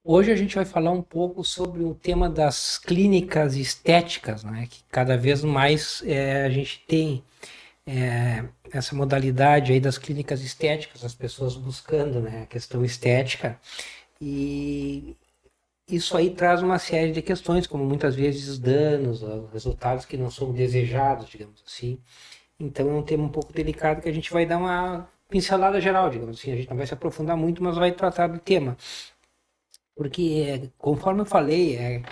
Hoje a gente vai falar um pouco sobre o tema das clínicas estéticas, né? Que cada vez mais a gente tem essa modalidade aí das clínicas estéticas, as pessoas buscando, né, a questão estética, e isso aí traz uma série de questões, como muitas vezes danos, resultados que não são desejados, digamos assim. Então é um tema um pouco delicado que a gente vai dar uma pincelada geral, digamos assim. A gente não vai se aprofundar muito, mas vai tratar do tema. Porque, conforme eu falei,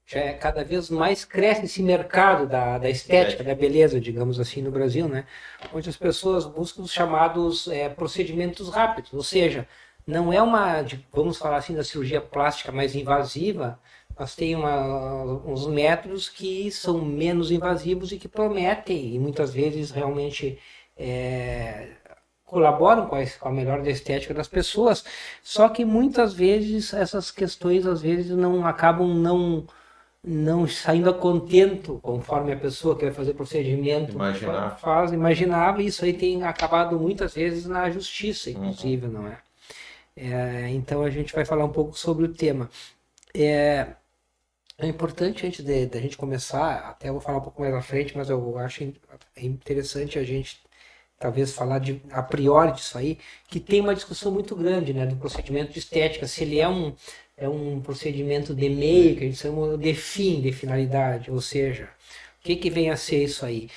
já cada vez mais cresce esse mercado da estética, da Estética. beleza, digamos assim, no Brasil, né? Onde as pessoas buscam os chamados procedimentos rápidos, ou seja, não é vamos falar assim, da cirurgia plástica mais invasiva, mas tem uns métodos que são menos invasivos e que prometem, e muitas vezes realmente é, colaboram com a melhora da estética das pessoas, só que muitas vezes essas questões às vezes não acabam não saindo a contento conforme a pessoa que vai fazer o procedimento Imaginar. faz, imaginava, e isso aí tem acabado muitas vezes na justiça, Uhum. inclusive, não é? Então a gente vai falar um pouco sobre o tema. É, é importante antes da gente começar, até eu vou falar um pouco mais à frente, mas eu acho interessante a gente talvez falar a priori disso aí, que tem uma discussão muito grande, né, do procedimento de estética, se ele é um procedimento de meio, que a gente chama de fim, de finalidade, ou seja, o que vem a ser isso aí?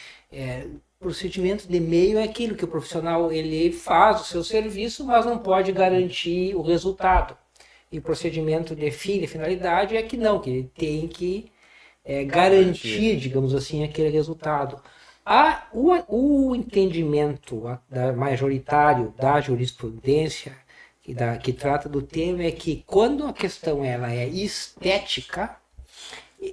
Procedimento de meio é aquilo que o profissional ele faz o seu serviço, mas não pode garantir o resultado. E o procedimento de fim, de finalidade, é que não, que ele tem que garantir, Garantir. digamos assim, aquele resultado. O entendimento majoritário da jurisprudência que trata do tema é que quando a questão ela é estética,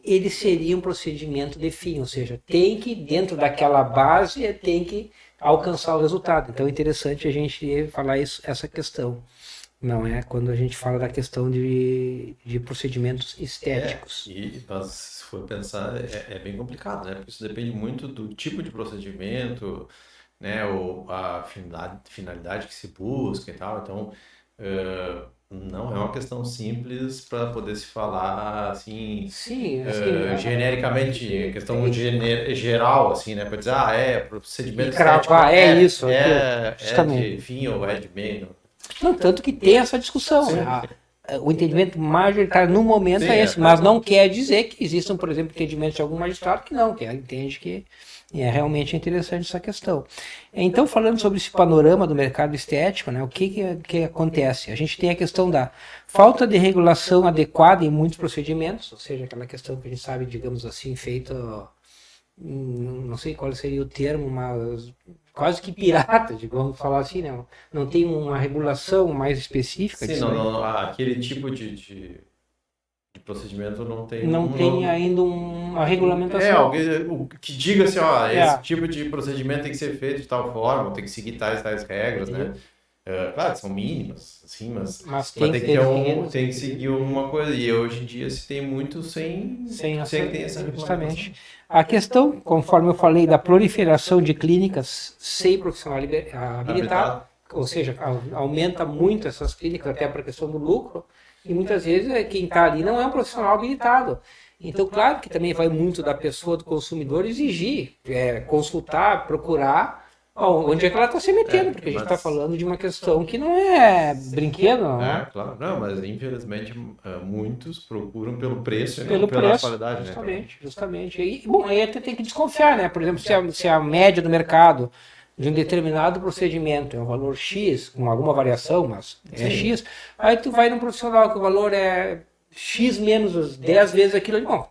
ele seria um procedimento de fim, ou seja, tem que, dentro daquela base, tem que alcançar o resultado. Então é interessante a gente falar essa questão, não é? Quando a gente fala da questão de procedimentos estéticos. Mas se for pensar, é bem complicado, né? Porque isso depende muito do tipo de procedimento, né? Ou a finalidade que se busca e tal. Então, não é uma questão simples para poder se falar assim, Sim, assim, genericamente, é questão geral, assim, né? Para dizer, e procedimento estético cravar é isso, aquilo, é de justamente. fim ou é de meio. No tanto que tem essa discussão, né? Sim, O entendimento majoritário no momento sim, é esse, mas não quer dizer que existam, por exemplo, entendimentos de algum magistrado que não, que entende que é realmente interessante essa questão. Então, falando sobre esse panorama do mercado estético, né, que acontece? A gente tem a questão da falta de regulação adequada em muitos procedimentos, ou seja, aquela questão que a gente sabe, digamos assim, feita, não sei qual seria o termo, mas quase que pirata, digamos falar assim, né? Não tem uma regulação mais específica sim, disso aí. aquele tipo de procedimento não tem Não tem ainda uma regulamentação. alguém que diga assim, ó, esse É, tipo de procedimento tem que ser feito de tal forma, tem que seguir tais regras, né? Claro, são mínimas, assim, mas mas tem que tem que ter ter regras tem que seguir alguma coisa. E hoje em dia se tem muito sem essa, sem ter essa regulamentação. justamente. A questão, conforme eu falei, da proliferação de clínicas sem profissional habilitado, Habilitado. ou seja, aumenta muito essas clínicas até para a questão do lucro, e muitas vezes quem está ali não é um profissional habilitado. Então, claro que também vai muito da pessoa, do consumidor, exigir, consultar, procurar onde é que ela está se metendo, porque a gente está Mas falando de uma questão que não é brinquedo, não é? claro. Não, mas infelizmente muitos procuram pelo preço e não Pelo pela preço, qualidade, né? Então, justamente, justamente. E, bom, aí até tem que desconfiar, né? Por exemplo, se a média do mercado de um determinado procedimento é um valor X, com alguma variação, mas é sim, X, aí tu vai num profissional que o valor é X menos 10 vezes aquilo ali, bom,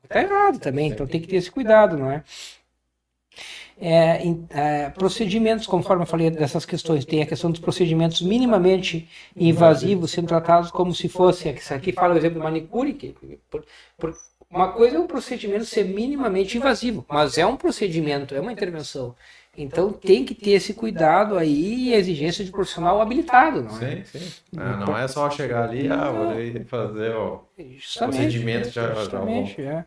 tá errado também, então tem que ter esse cuidado, não é? Procedimentos, conforme eu falei dessas questões, tem a questão dos procedimentos minimamente invasivos sendo tratados como se fosse, aqui fala o exemplo do manicure, uma coisa é um procedimento ser minimamente invasivo, mas é um procedimento, é uma intervenção. Então tem que ter esse cuidado aí e a exigência de profissional habilitado, não é? sim. Não é só chegar ali, vou Não, ali fazer o justamente, procedimento já vou. justamente, é.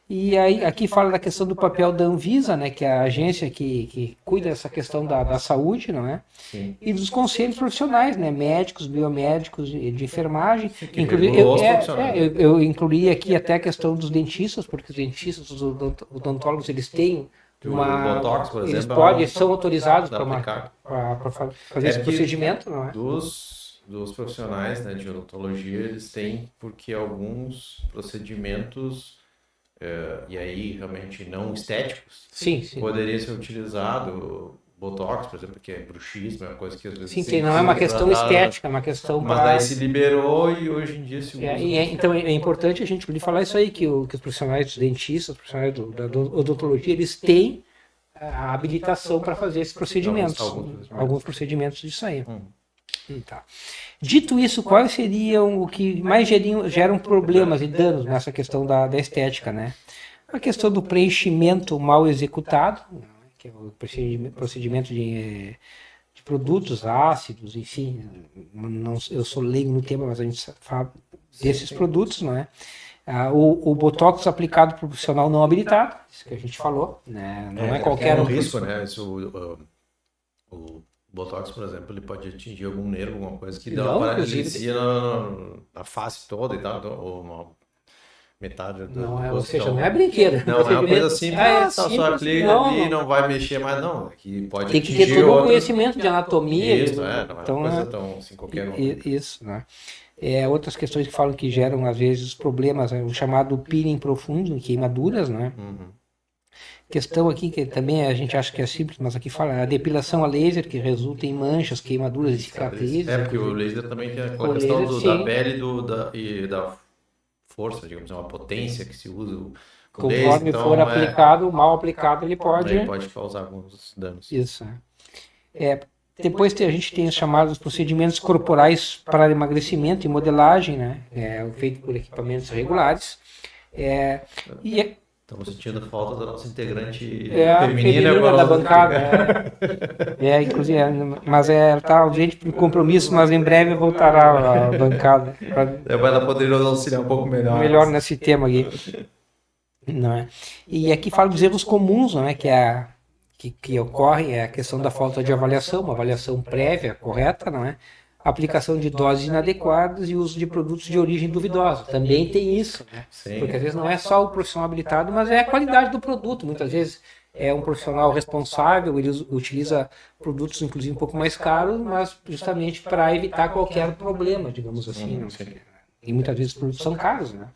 E aí, aqui fala da questão do papel da Anvisa, né, que é a agência que cuida dessa questão da saúde, não é? Sim. E dos conselhos profissionais, né, médicos, biomédicos, de enfermagem. Que regulou os Eu, profissionais. eu incluí aqui até a questão dos dentistas, porque os dentistas, os odontólogos, eles têm O Botox, por eles exemplo, podem, são autorizados para aplicar. para fazer esse porque procedimento, não é? dos profissionais, né, de odontologia, eles têm, porque alguns procedimentos, e aí realmente não estéticos, Sim, sim. poderia ser utilizado Botox, por exemplo, que é bruxismo, é uma coisa que às vezes... Sim, que não é uma questão estética, é uma questão Mas daí se liberou e hoje em dia se usa. Então é importante a gente falar isso aí, que os profissionais dos dentistas, os profissionais da odontologia, eles têm a habilitação para fazer esses procedimentos. Alguns procedimentos disso aí. Tá. Dito isso, quais seriam o que mais geram problemas e danos nessa questão da estética, né? A questão do preenchimento mal executado, que é o procedimento de produtos ácidos, enfim, eu sou leigo no tema, mas a gente fala desses produtos, não é? O Botox aplicado por profissional não habilitado, isso que a gente falou, né? Não é qualquer um risco, né? O Botox, por exemplo, ele pode atingir algum nervo, alguma coisa que dá uma paralisia na face toda e tal, ou uma metade do rosto. Ou seja, então, não é brinquedo. Não é uma coisa assim, só aplica ali e não vai mexer mais, não. Que pode tem que ter todo um conhecimento de anatomia. Isso, não é uma coisa tão assim, qualquer um. Isso, né? Outras questões que falam que geram, às vezes, problemas, o chamado peeling profundo, queimaduras, né? Questão aqui que também a gente acha que é simples, mas aqui fala a depilação a laser, que resulta em manchas, queimaduras e cicatrizes. Porque o laser também tem aquela questão da pele e da força, digamos, uma potência que se usa. Conforme for aplicado, mal aplicado, ele pode causar alguns danos. Isso. Depois a gente tem os chamados procedimentos corporais para emagrecimento e modelagem, né? Feito por equipamentos regulares. Estamos sentindo falta da nossa integrante feminina da bancada. Inclusive, mas ela está ausente por compromisso, mas em breve voltará à bancada. Ela poderia nos auxiliar um pouco melhor nesse tema aqui. Não é? E aqui fala dos erros comuns, não é? Que ocorre é a questão da falta de avaliação, uma avaliação prévia, correta, não é? Aplicação de doses inadequadas e uso de produtos de origem duvidosa. Também tem isso, né? Sim. Porque às vezes não é só o profissional habilitado, mas é a qualidade do produto. Muitas vezes é um profissional responsável, ele utiliza produtos inclusive um pouco mais caros, mas justamente para evitar qualquer problema, digamos assim. E muitas vezes os produtos são caros, né?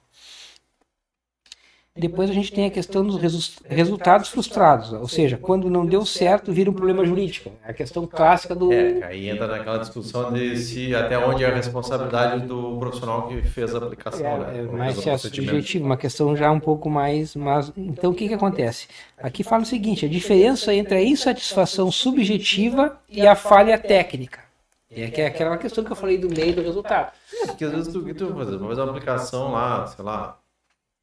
Depois a gente tem a questão dos resultados frustrados, ou seja, quando não deu certo, vira um problema jurídico. É a questão clássica do... aí entra naquela discussão de até onde é a responsabilidade do profissional que fez a aplicação. Mais subjetivo, uma questão já um pouco mais... Então, o que acontece? Aqui fala o seguinte, a diferença entre a insatisfação subjetiva e a falha técnica. Que é aquela questão que eu falei do meio do resultado. Porque às vezes tu vai fazer uma aplicação lá, sei lá,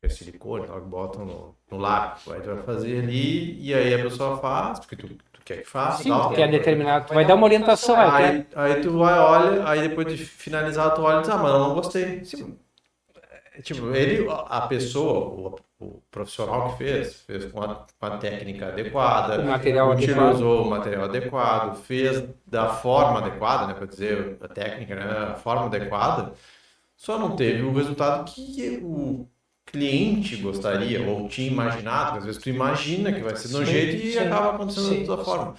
silicone, que botam no lápis, aí tu vai fazer ali, e aí a pessoa faz, porque tu quer que faça. Sim, tu quer determinado, tu vai dar uma orientação. Aí tu vai, olha, aí depois de finalizar, tu olha e diz, mas eu não gostei. Sim. Tipo, a pessoa, o profissional que fez com a técnica adequada, utilizou o material adequado, fez da forma adequada, né, para dizer a técnica, né, a forma adequada, só não teve o resultado que o cliente gostaria ou tinha imaginado, às vezes tu imagina que vai ser de um jeito e acaba acontecendo de outra forma.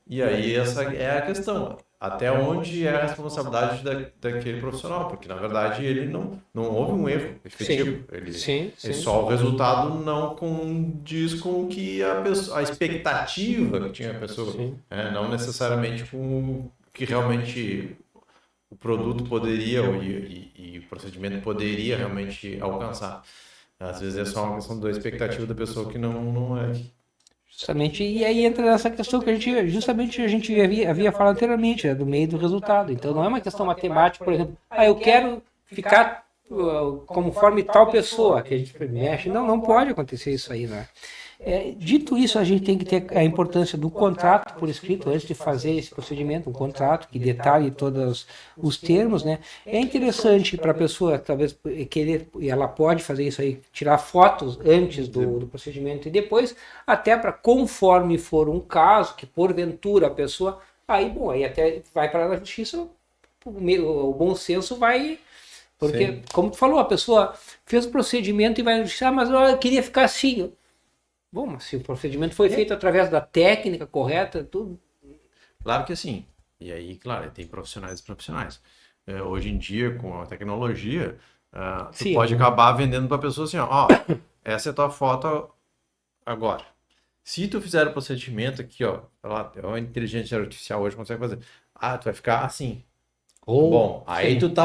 E aí essa é a questão, até onde é a responsabilidade daquele profissional, porque na verdade ele não houve um erro efetivo, só o resultado não condiz com o que a expectativa que tinha a pessoa, não necessariamente com o que realmente o produto poderia e o procedimento poderia realmente alcançar. Às vezes é só uma questão da expectativa da pessoa que não é. Justamente, e aí entra essa questão que a gente havia falado anteriormente, do meio do resultado. Então não é uma questão matemática, por exemplo, eu quero ficar conforme tal pessoa que a gente mexe. Não pode acontecer isso aí, né? Dito isso, a gente tem que ter a importância do contrato por escrito antes de fazer esse procedimento, um contrato que detalhe todos os termos, né? É interessante para a pessoa, talvez, querer, e ela pode fazer isso aí, tirar fotos antes do procedimento e depois, até para, conforme for um caso, que porventura a pessoa, aí até vai para a justiça, o bom senso vai. Porque, Sim. como tu falou, a pessoa fez o procedimento e vai justiça, mas eu queria ficar assim. Bom, mas se o procedimento foi feito através da técnica correta, tudo. Claro que assim. E aí, claro, tem profissionais e profissionais. Hoje em dia, com a tecnologia, tu Sim, pode acabar vendendo para a pessoa assim, ó, essa é a tua foto agora. Se tu fizer o procedimento aqui, ó, lá, a inteligência artificial hoje consegue fazer. Ah, tu vai ficar assim. Tá ou, bom, aí sim. tu tá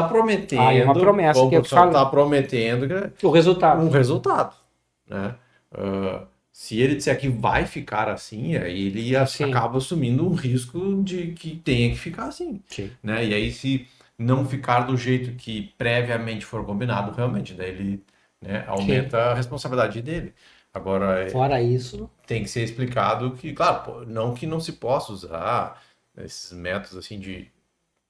Aí é uma prometendo, promessa como que eu profissional, falo, tá prometendo o resultado. um resultado, né? Se ele disser que vai ficar assim, aí ele Sim, acaba assumindo um risco de que tenha que ficar assim, sim. né? E aí se não ficar do jeito que previamente for combinado, realmente, daí ele, né, Sim. aumenta a responsabilidade dele. Agora, Fora isso, tem que ser explicado que, claro, pô, não que não se possa usar esses métodos assim de,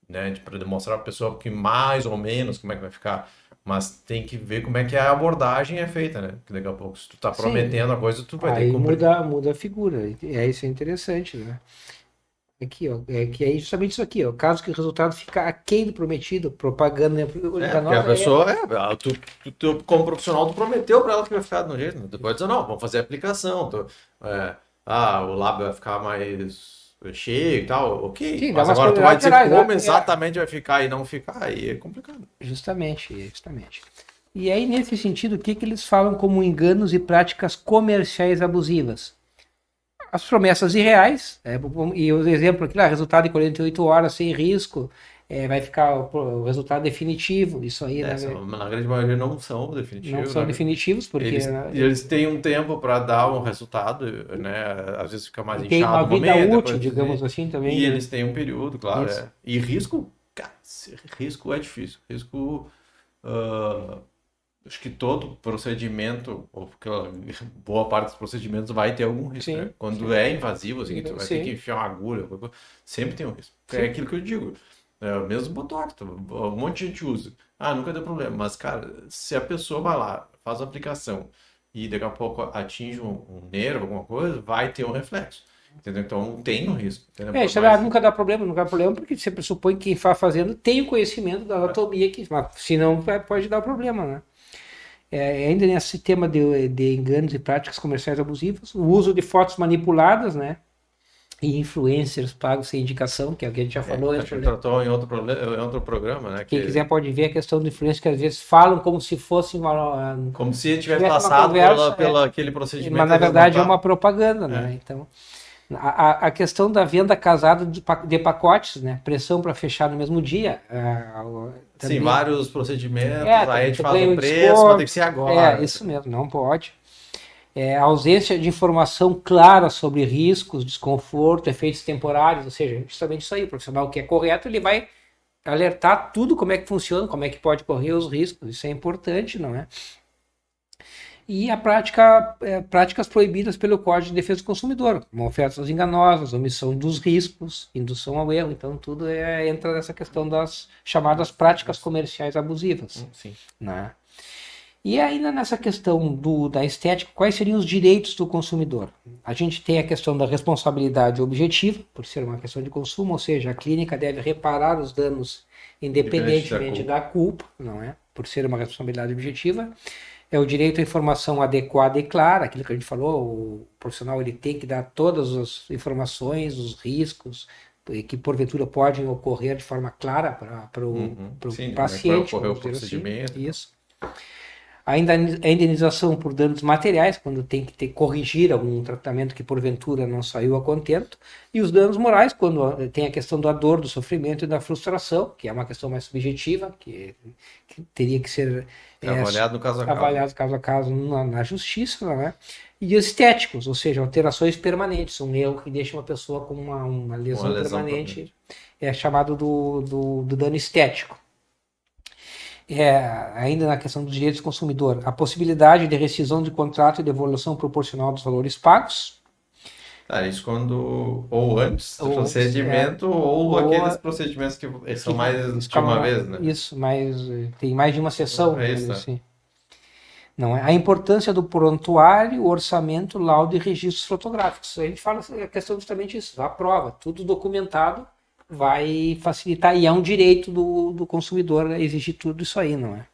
né, para demonstrar para a pessoa que mais ou menos como é que vai ficar, mas tem que ver como é que a abordagem é feita, né? Que daqui a pouco, se tu tá sim. prometendo a coisa, tu vai ter que Aí cumprir. muda a figura. Isso é interessante, né? Aqui, ó, que é justamente isso aqui, ó. Caso que o resultado fica aquém do prometido, propaganda, né? Para Porque a nós pessoa, como profissional, tu prometeu para ela que vai ficar de um jeito, né? Tu pode dizer, não, vamos fazer a aplicação, é, o lábio vai ficar mais cheio e tal, ok, sim, dá mas umas agora tu vai coordenadas dizer gerais, como né? exatamente vai ficar e não ficar, aí é complicado. Justamente, justamente. E aí, nesse sentido, o que, que eles falam como enganos e práticas comerciais abusivas? As promessas irreais, e o exemplo aqui, lá, resultado em 48 horas sem risco, vai ficar o resultado definitivo. Isso aí, né, Na grande maioria não são não definitivos, são né? definitivos, porque Eles têm um tempo para dar um resultado, né? Às vezes fica mais tem uma inchado o vida momento, útil, depois digamos assim, também, e né? eles têm um período, claro, Isso. é. E risco, cara, risco é difícil. Risco, ah, acho que todo procedimento, ou porque boa parte dos procedimentos vai ter algum risco, né? Sim, Quando sim, é invasivo, assim, que tu vai ter que sim, enfiar uma agulha, sempre tem um risco. É sim. aquilo que eu digo. É o mesmo Botox, um monte de gente usa. Ah, nunca deu problema. Mas, cara, se a pessoa vai lá, faz a aplicação e daqui a pouco atinge um nervo, alguma coisa, vai ter um reflexo. Entendeu? Então tem um risco. Entendeu? Por mais. Nunca dá problema, porque você pressupõe que quem está fazendo tem o conhecimento da anatomia, mas se não, pode dar problema, né? Ainda nesse tema de enganos e práticas comerciais abusivas, o uso de fotos manipuladas, né? E influencers pagos sem indicação, que é o que a gente já falou Acho antes, que né? tratou em outro programa, né? Quem quiser Que pode ver a questão do influencer, que às vezes falam como se fosse como se ele tivesse tivesse uma passado conversa, pela aquele mas procedimento, na às vezes não verdade é uma tá. propaganda, É. né? Então, a questão da venda casada de pacotes, né? Pressão para fechar no mesmo dia, Sim, também. vários procedimentos, aí a gente Tu faz ganha um um preço, mas tem que desconto. ser agora. Isso mesmo, não pode. A ausência de informação clara sobre riscos, desconforto, efeitos temporários, ou seja, justamente isso aí, o profissional que é correto, ele vai alertar tudo como é que funciona, como é que pode correr os riscos, isso é importante, não é? E a práticas proibidas pelo Código de Defesa do Consumidor, como ofertas enganosas, omissão dos riscos, indução ao erro, então tudo entra nessa questão das chamadas práticas comerciais abusivas, Sim. né? E ainda nessa questão da estética, quais seriam os direitos do consumidor? A gente tem a questão da responsabilidade objetiva, por ser uma questão de consumo, ou seja, a clínica deve reparar os danos Independente da independentemente culpa. da culpa, não é? Por ser uma responsabilidade objetiva. É o direito à informação adequada e clara, aquilo que a gente falou, o profissional ele tem que dar todas as informações, os riscos, que porventura podem ocorrer de forma clara para o Sim, como é que vai paciente, ocorrer o vamos dizer assim. procedimento e tal. Isso. A indenização por danos materiais, quando tem que corrigir algum tratamento que porventura não saiu a contento, e os danos morais, quando tem a questão da dor, do sofrimento e da frustração, que é uma questão mais subjetiva, que teria que ser É avaliado no caso a caso. avaliado caso a caso na justiça, não é? E estéticos, ou seja, alterações permanentes, um erro que deixa uma pessoa com uma Uma lesão lesão permanente, permanente. é chamado do dano estético. Ainda na questão dos direitos do consumidor, a possibilidade de rescisão de contrato e devolução proporcional dos valores pagos, Isso quando, ou antes do ou antes, procedimento, ou ou aqueles procedimentos que são que mais de uma escalonado. vez, né? Isso, mas tem mais de uma sessão, É digamos isso, né? assim. Não é? A importância do prontuário, orçamento, laudo e registros fotográficos. A gente fala a questão justamente isso, a prova, tudo documentado vai facilitar, e é um direito do consumidor exigir tudo isso aí, não é?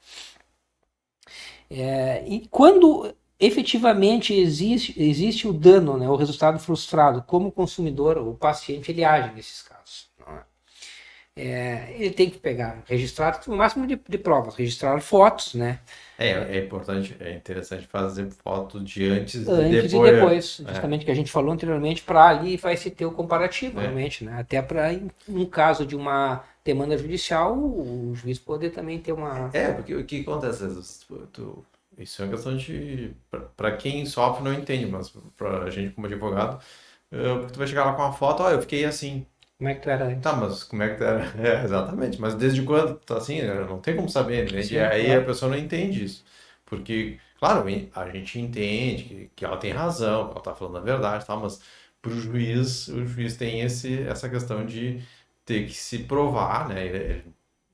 E quando efetivamente existe o dano, né, o resultado frustrado, como o consumidor, o paciente, ele age nesses casos. Não é? Ele tem que pegar, registrar o máximo de provas, registrar fotos, né? É importante, é interessante fazer foto de antes e Antes e depois. depois, justamente que a gente falou anteriormente, para ali vai se ter o comparativo, É. realmente, né? Até para, em caso de uma demanda judicial, o juiz poder também ter uma. Porque o que acontece? Às vezes, isso é uma questão de. Para quem sofre não entende, mas pra gente como advogado, porque tu vai chegar lá com uma foto, ó, eu fiquei assim. Como é que tu era Tá, antes? mas como é que tá? Exatamente, mas desde quando tá assim? Não tem como saber, entende? E Sim, aí a claro. pessoa não entende isso. Porque, claro, a gente entende que ela tem razão, que ela tá falando a verdade, tá? Mas pro juiz, o juiz tem essa questão de ter que se provar, né?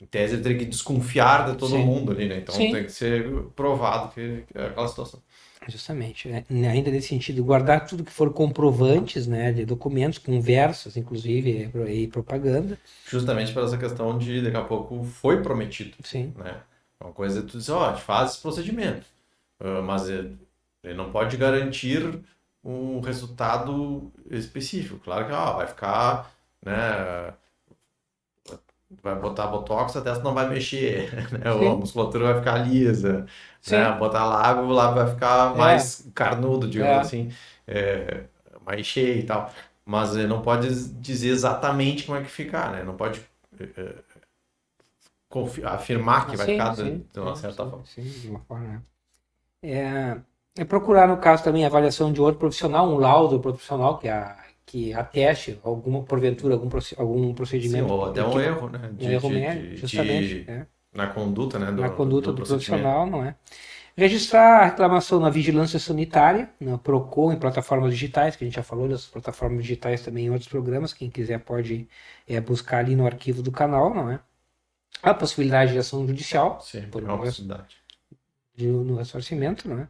Em tese, ele tem que desconfiar de todo Sim, mundo ali, né? Então tem sim, que ser provado que é aquela situação. justamente. Né? Ainda nesse sentido, guardar tudo que for comprovantes, né, de documentos, conversas, inclusive, e propaganda. Justamente por essa questão de daqui a pouco foi prometido, Sim, né? Uma coisa é tu dizer, ó, a gente faz esse procedimento, mas ele não pode garantir um resultado específico. Claro que vai ficar, né? Vai botar botox, a testa não vai mexer, né? Ou a sim, musculatura vai ficar lisa, né? sim. Botar lábio, o lábio vai ficar É, mais carnudo, digamos é, assim, mais cheio e tal. Mas ele não pode dizer exatamente como é que ficar, né? Não pode eh, afirmar que vai sim, ficar sim, de uma sim, certa sim, forma. sim, de uma forma. Né? É, procurar, no caso, também a avaliação de outro profissional, um laudo profissional que ateste alguma, porventura, algum Sim, procedimento ou até um erro, né? um erro médio, justamente, Na conduta, né? na conduta Do do procedimento. profissional, não é? Registrar a reclamação na vigilância sanitária, na Procon, em plataformas digitais, que a gente já falou das plataformas digitais também em outros programas, quem quiser pode buscar ali no arquivo do canal, não é? A possibilidade de ação judicial, Sempre por é uma possibilidade. no ressarcimento, não é?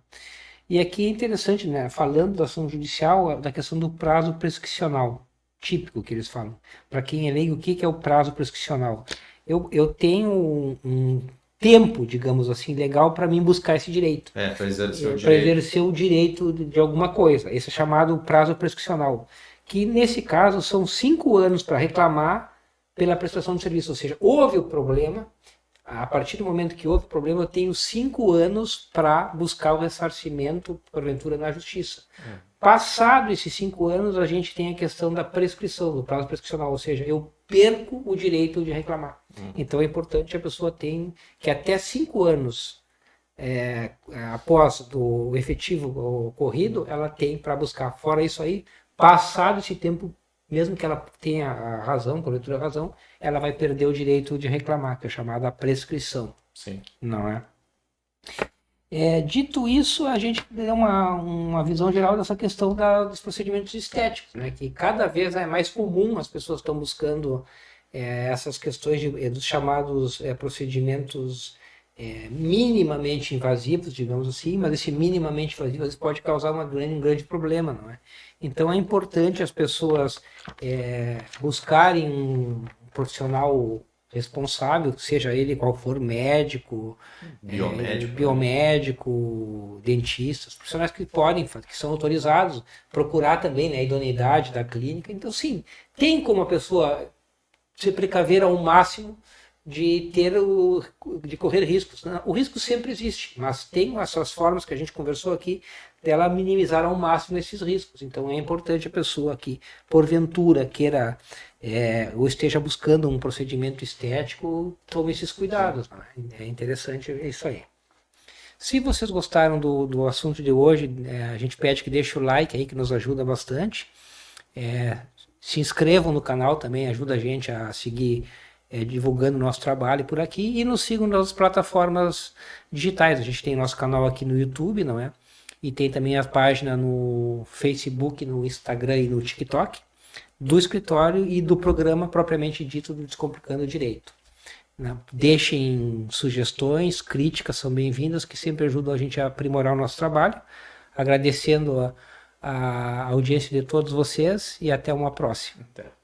E aqui é interessante, né? Falando da ação judicial, da questão do prazo prescricional, típico que eles falam. Para quem é leigo, o que é o prazo prescricional? Eu tenho um tempo, digamos assim, legal para mim buscar esse direito, Para exercer o para direito. exercer o direito de alguma coisa. Esse é chamado prazo prescricional, que nesse caso são 5 anos para reclamar pela prestação de serviço, ou seja, houve o problema, a partir do momento que houve problema, eu tenho 5 anos para buscar o ressarcimento, porventura, na justiça. Passado esses 5 anos, a gente tem a questão da prescrição, do prazo prescricional, ou seja, eu perco o direito de reclamar. Então é importante que a pessoa tenha que até 5 anos após do efetivo ocorrido, ela tem para buscar. Fora isso aí, passado esse tempo, mesmo que ela tenha a razão, porventura a razão, ela vai perder o direito de reclamar, que é chamada prescrição, Sim. não é? Dito isso, a gente deu uma visão geral dessa questão dos procedimentos estéticos, né? Que cada vez é mais comum, as pessoas estão buscando essas questões dos chamados procedimentos minimamente invasivos, digamos assim, mas esse minimamente invasivo às vezes pode causar um grande problema, não é? Então é importante as pessoas buscarem um profissional responsável, seja ele qual for, médico, Biomédico, né? biomédico, dentistas, profissionais que podem, que são autorizados, procurar também, né, a idoneidade da clínica. Então, sim, tem como a pessoa se precaver ao máximo de correr riscos. O risco sempre existe, mas tem essas formas que a gente conversou aqui dela minimizar ao máximo esses riscos. Então é importante a pessoa que, porventura, queira ou esteja buscando um procedimento estético, tome esses cuidados. Né? É interessante isso aí. Se vocês gostaram do assunto de hoje, a gente pede que deixe o like aí, que nos ajuda bastante. Se inscrevam no canal também, ajuda a gente a seguir divulgando o nosso trabalho por aqui e nos sigam nas plataformas digitais. A gente tem nosso canal aqui no YouTube, não é? E tem também a página no Facebook, no Instagram e no TikTok do escritório e do programa propriamente dito do Descomplicando o Direito. Né? Deixem sugestões, críticas são bem-vindas, que sempre ajudam a gente a aprimorar o nosso trabalho. Agradecendo a audiência de todos vocês e até uma próxima. Até.